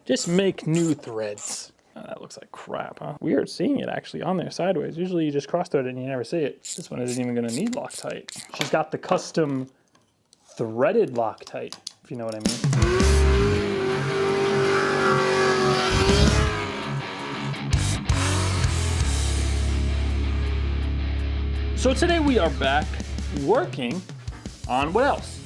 Just make new threads. Oh, that looks like crap, huh? Weird seeing it actually on there sideways. Usually you just cross thread it and you never see it. This one isn't even gonna need Loctite. She's got the custom threaded Loctite, if you know what I mean. So today we are back working on what else?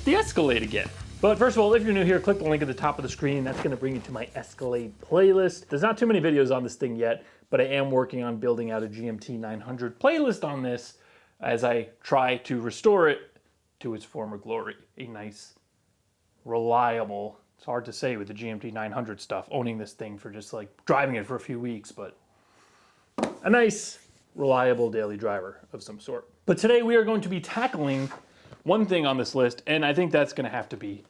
The Escalade again. But first of all, if you're new here, click the link at the top of the screen. That's gonna bring you to my Escalade playlist. There's not too many videos on this thing yet, but I am working on building out a GMT 900 playlist on this as I try to restore it to its former glory. A nice, reliable, it's hard to say with the GMT 900 stuff, owning this thing for just like driving it for a few weeks, but a nice, reliable daily driver of some sort. But today we are going to be tackling one thing on this list, and I think that's gonna have to be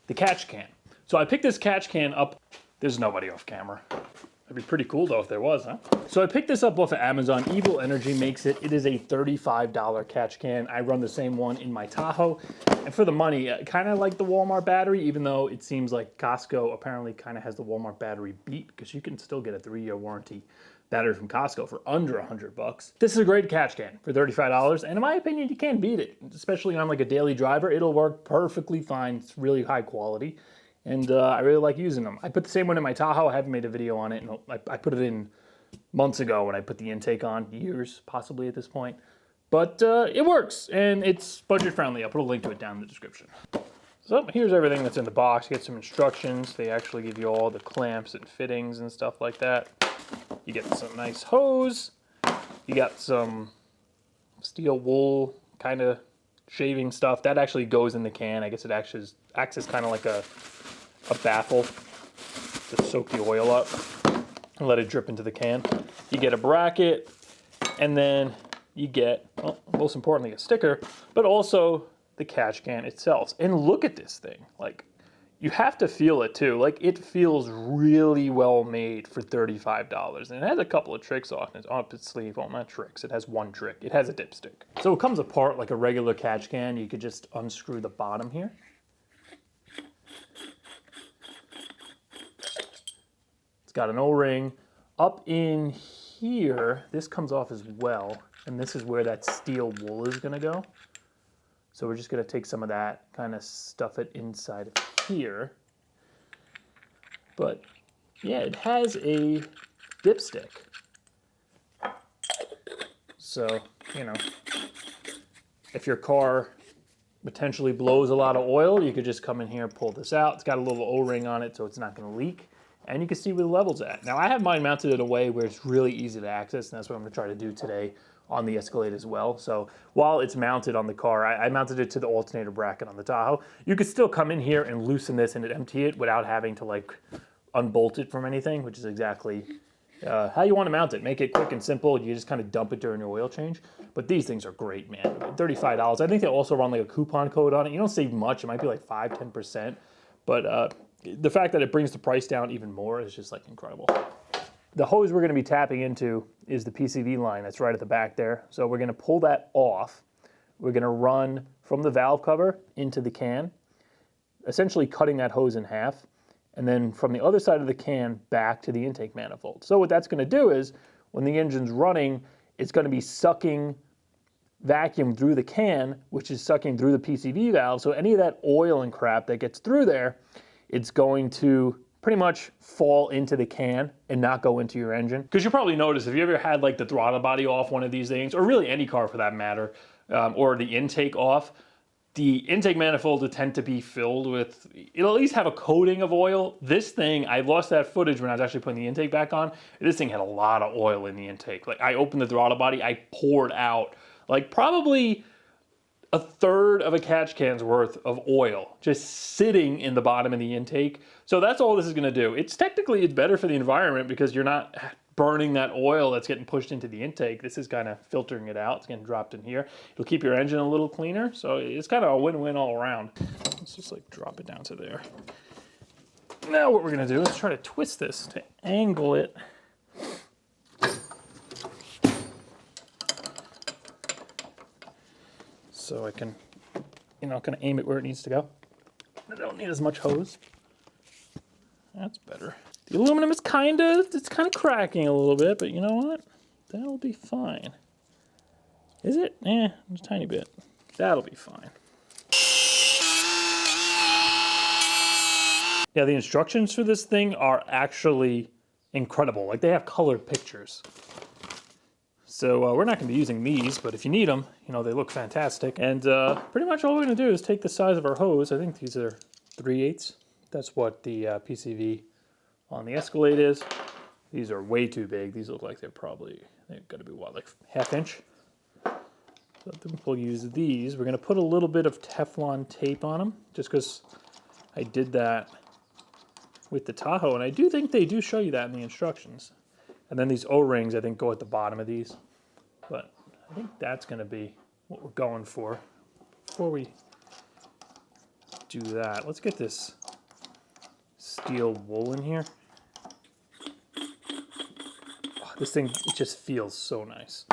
the catch can. So I picked this catch can up. There's nobody off camera. That'd be pretty cool though if there was, huh? So I picked this up off of Amazon. Evil Energy makes it. It is a $35 catch can. I run the same one in my Tahoe. And for the money, kind of like the Walmart battery, even though it seems like Costco apparently kind of has the Walmart battery beat, because you can still get a 3-year warranty battery from Costco for under $100. This is a great catch can for $35, and in my opinion, you can't beat it, especially on like a daily driver. It'll work perfectly fine. It's really high quality, and I really like using them. I put the same one in my Tahoe. I haven't made a video on it, and I put it in months ago when I put the intake on, years possibly at this point. But it works, and it's budget friendly. I'll put a link to it down in the description. So here's everything that's in the box. You get some instructions. They actually give you all the clamps and fittings and stuff like that. You get some nice hose. You got some steel wool kind of shaving stuff. That actually goes in the can. I guess it acts as kind of like a baffle to soak the oil up and let it drip into the can. You get a bracket, and then you get, well, most importantly, a sticker, but also the catch can itself. And look at this thing. Like, you have to feel it too. Like, it feels really well made for $35. And it has a couple of tricks on its sleeve. Well, not tricks, it has one trick. It has a dipstick. So it comes apart like a regular catch can. You could just unscrew the bottom here. It's got an O-ring. Up in here, this comes off as well. And this is where that steel wool is gonna go. So we're just gonna take some of that, kind of stuff it inside of here. But yeah, it has a dipstick. So, you know, if your car potentially blows a lot of oil, you could just come in here and pull this out. It's got a little O-ring on it so it's not gonna leak. And you can see where the level's at. Now I have mine mounted in a way where it's really easy to access, and that's what I'm gonna try to do today on the Escalade as well. So while it's mounted on the car, I mounted it to the alternator bracket on the Tahoe. You could still come in here and loosen this and empty it without having to like unbolt it from anything, which is exactly how you want to mount it. Make it quick and simple. You just kind of dump it during your oil change. But these things are great, man. $35. I think they also run like a coupon code on it. You don't save much. It might be like 5–10%. But the fact that it brings the price down even more is just like incredible. The hose we're going to be tapping into is the PCV line that's right at the back there. So we're going to pull that off. We're going to run from the valve cover into the can, essentially cutting that hose in half, and then from the other side of the can back to the intake manifold. So what that's going to do is when the engine's running, it's going to be sucking vacuum through the can, which is sucking through the PCV valve. So any of that oil and crap that gets through there, it's going to pretty much fall into the can and not go into your engine. Because you probably noticed, if you ever had like the throttle body off one of these things, or really any car for that matter, or the intake off, the intake manifold will tend to be filled with, it'll at least have a coating of oil. This thing, I lost that footage when I was actually putting the intake back on. This thing had a lot of oil in the intake. Like, I opened the throttle body, I poured out like probably a third of a catch can's worth of oil just sitting in the bottom of the intake. So that's all this is gonna do. It's better for the environment because you're not burning that oil that's getting pushed into the intake. This is kind of filtering it out. It's getting dropped in here. It'll keep your engine a little cleaner. So it's kind of a win-win all around. Let's just like drop it down to there. Now what we're gonna do is try to twist this to angle it. So I can, kind of aim it where it needs to go. I don't need as much hose. That's better. The aluminum is it's kind of cracking a little bit, but you know what? That'll be fine. Is it? Just a tiny bit. That'll be fine. Yeah, the instructions for this thing are actually incredible. Like, they have colored pictures. So we're not going to be using these, but if you need them, you know, they look fantastic. And pretty much all we're going to do is take the size of our hose. I think these are 3/8. That's what the PCV on the Escalade is. These are way too big. These look like they've got to be, what, like 1/2 inch? So I think we'll use these. We're going to put a little bit of Teflon tape on them, just because I did that with the Tahoe, and I do think they do show you that in the instructions. And then these O-rings, I think, go at the bottom of these. But I think that's going to be what we're going for. Before we do that, let's get this steel wool in here. Oh, this thing, it just feels so nice.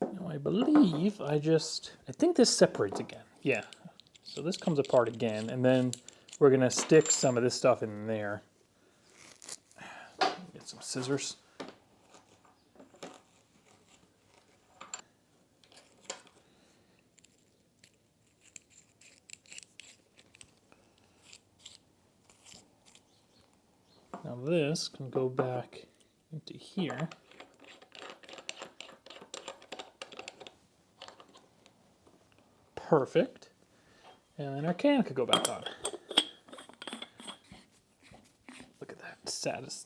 Now, I believe I think this separates again. Yeah. So this comes apart again, and then we're going to stick some of this stuff in there. Get some scissors. Now this can go back into here. Perfect. And then our can could go back on. Look at that.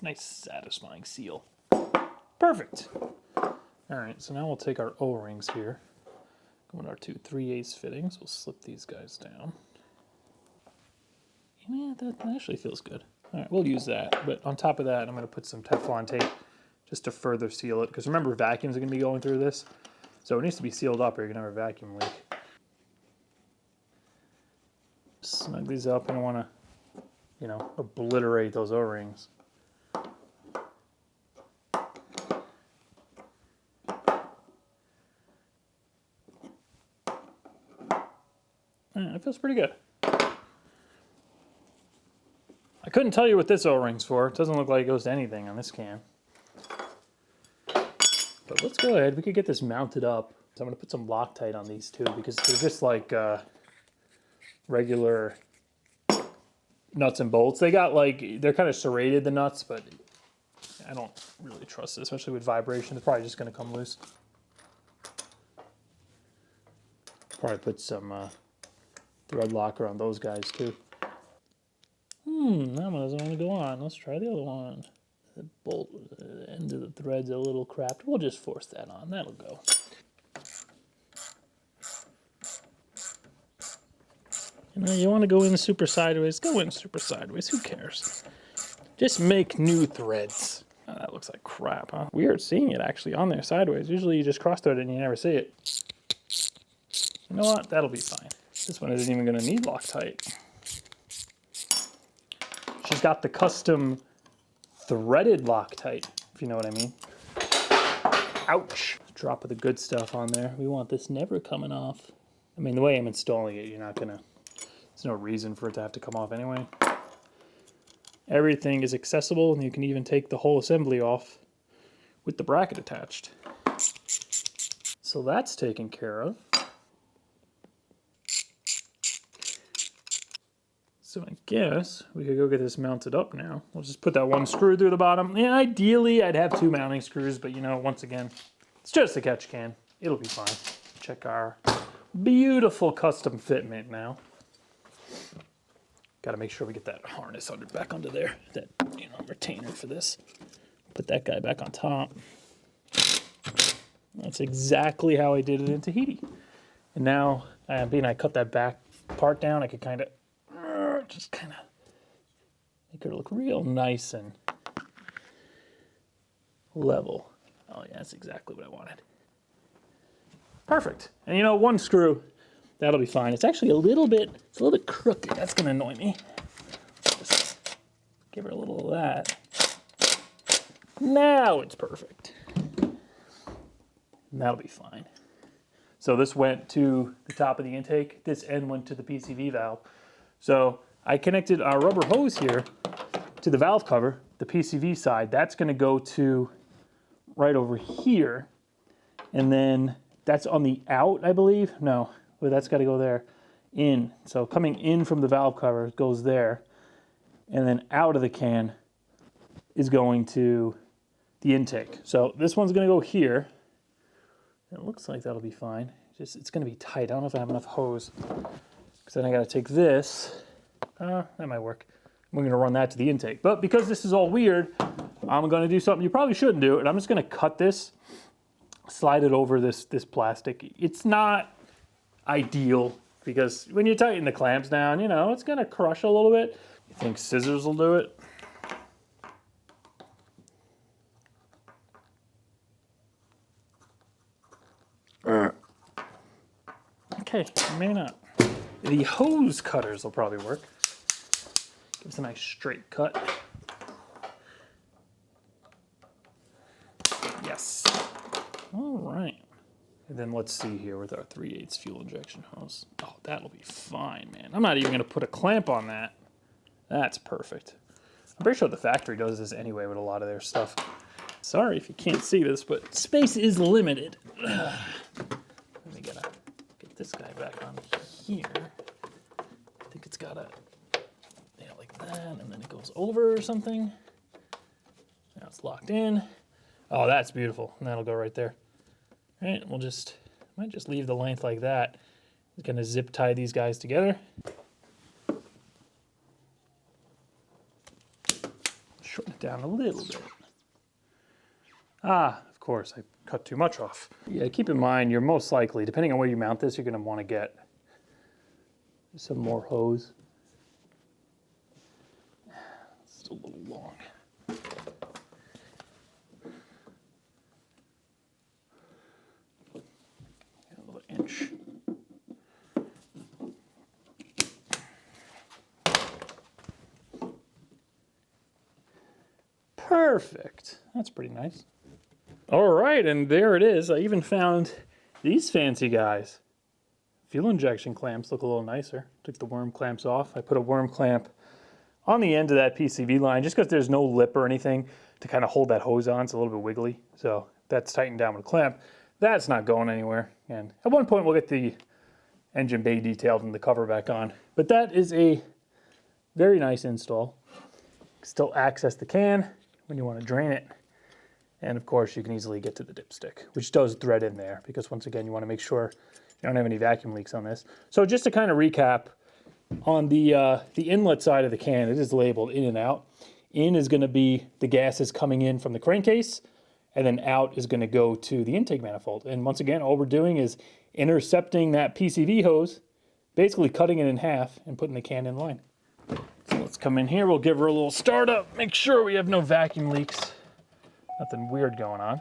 Nice, satisfying seal. Perfect. All right, so now we'll take our O-rings here. Go with our 2 3/8 fittings. We'll slip these guys down. Yeah, that actually feels good. All right, we'll use that. But on top of that, I'm going to put some Teflon tape just to further seal it. Because remember, vacuums are going to be going through this. So it needs to be sealed up or you're going to have a vacuum leak. Snug these up. I don't want to, you know, obliterate those O-rings. It feels pretty good. I couldn't tell you what this O-ring's for. It doesn't look like it goes to anything on this can. But let's go ahead. We could get this mounted up. So I'm going to put some Loctite on these too, because they're just like regular nuts and bolts. They got like, they're kind of serrated, the nuts, but I don't really trust it, especially with vibration. They're probably just going to come loose. Probably put some thread locker on those guys too. That one doesn't want to go on. Let's try the other one. The bolt, the end of the thread's a little crapped. We'll just force that on. That'll go. You know, you want to go in super sideways? Go in super sideways. Who cares? Just make new threads. Oh, that looks like crap, huh? Weird seeing it actually on there sideways. Usually you just cross-thread it and you never see it. You know what? That'll be fine. This one isn't even going to need Loctite. She's got the custom threaded Loctite, if you know what I mean. Ouch! Drop of the good stuff on there. We want this never coming off. I mean, the way I'm installing it, you're not gonna, there's no reason for it to have to come off anyway. Everything is accessible, and you can even take the whole assembly off with the bracket attached. So that's taken care of. So I guess we could go get this mounted up now. We'll just put that one screw through the bottom. Yeah, ideally I'd have 2 mounting screws, but you know, once again, it's just a catch can. It'll be fine. Check our beautiful custom fitment now. Got to make sure we get that harness back under there. That, you know, retainer for this. Put that guy back on top. That's exactly how I did it in Tahiti. And now, being I cut that back part down, I could kind of make it look real nice and level. Oh yeah, that's exactly what I wanted. Perfect. And you know, 1 screw, that'll be fine. It's actually a little bit crooked. That's gonna annoy me. Just give her a little of that. Now it's perfect. And that'll be fine. So this went to the top of the intake. This end went to the PCV valve. So I connected our rubber hose here to the valve cover, the PCV side. That's going to go to right over here. And then that's on the out, I believe. No, but that's got to go there. In. So coming in from the valve cover goes there. And then out of the can is going to the intake. So this one's going to go here. It looks like that'll be fine. Just it's going to be tight. I don't know if I have enough hose. Because then I got to take this. That might work. We're going to run that to the intake. But because this is all weird, I'm going to do something you probably shouldn't do. And I'm just going to cut this, slide it over this plastic. It's not ideal because when you tighten the clamps down, you know, it's going to crush a little bit. You think scissors will do it? Okay, maybe not. The hose cutters will probably work. Gives a nice straight cut. Yes. All right. And then let's see here with our 3/8 fuel injection hose. Oh, that'll be fine, man. I'm not even going to put a clamp on that. That's perfect. I'm pretty sure the factory does this anyway with a lot of their stuff. Sorry if you can't see this, but space is limited. We gotta get this guy back on here. I think it's gotta, yeah, like that, and then it goes over or something. Now it's locked in. Oh, that's beautiful, and that'll go right there. All right, we'll just, might just leave the length like that. Just gonna zip tie these guys together. Shorten it down a little bit. Ah, of course, I cut too much off. Yeah, keep in mind, you're most likely, depending on where you mount this, you're going to want to get some more hose. It's a little long. Another inch. Perfect. That's pretty nice. All right, and there it is. I even found these fancy guys. Fuel injection clamps look a little nicer. Took the worm clamps off. I put a worm clamp on the end of that PCV line just because there's no lip or anything to kind of hold that hose on. It's a little bit wiggly. So that's tightened down with a clamp. That's not going anywhere. And at one point we'll get the engine bay detailed and the cover back on. But that is a very nice install. Still access the can when you want to drain it. And of course you can easily get to the dipstick, which does thread in there because once again you want to make sure you don't have any vacuum leaks on this. So just to kind of recap, on the inlet side of the can, it is labeled in and out. In is going to be the gases coming in from the crankcase, and then out is going to go to the intake manifold. And once again, all we're doing is intercepting that PCV hose, basically cutting it in half and putting the can in line. So let's come in here, we'll give her a little startup, make sure we have no vacuum leaks. Nothing weird going on.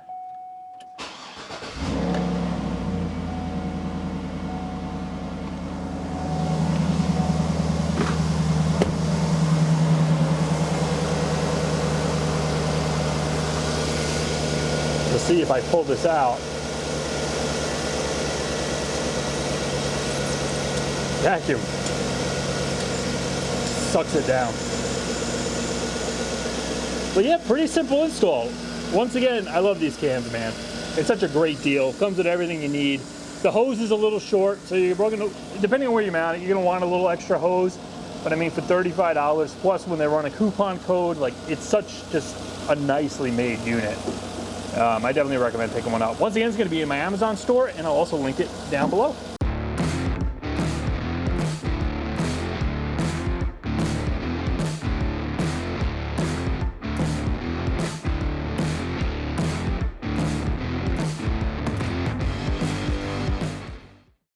You'll see if I pull this out. Vacuum. Sucks it down. But yeah, pretty simple install. Once again, I love these cans, man. It's such a great deal. Comes with everything you need. The hose is a little short, so you're going to, depending on where you mount it, you're going to want a little extra hose. But I mean, for $35, plus when they run a coupon code, like it's such just a nicely made unit. I definitely recommend picking one up. Once again, it's going to be in my Amazon store, and I'll also link it down below.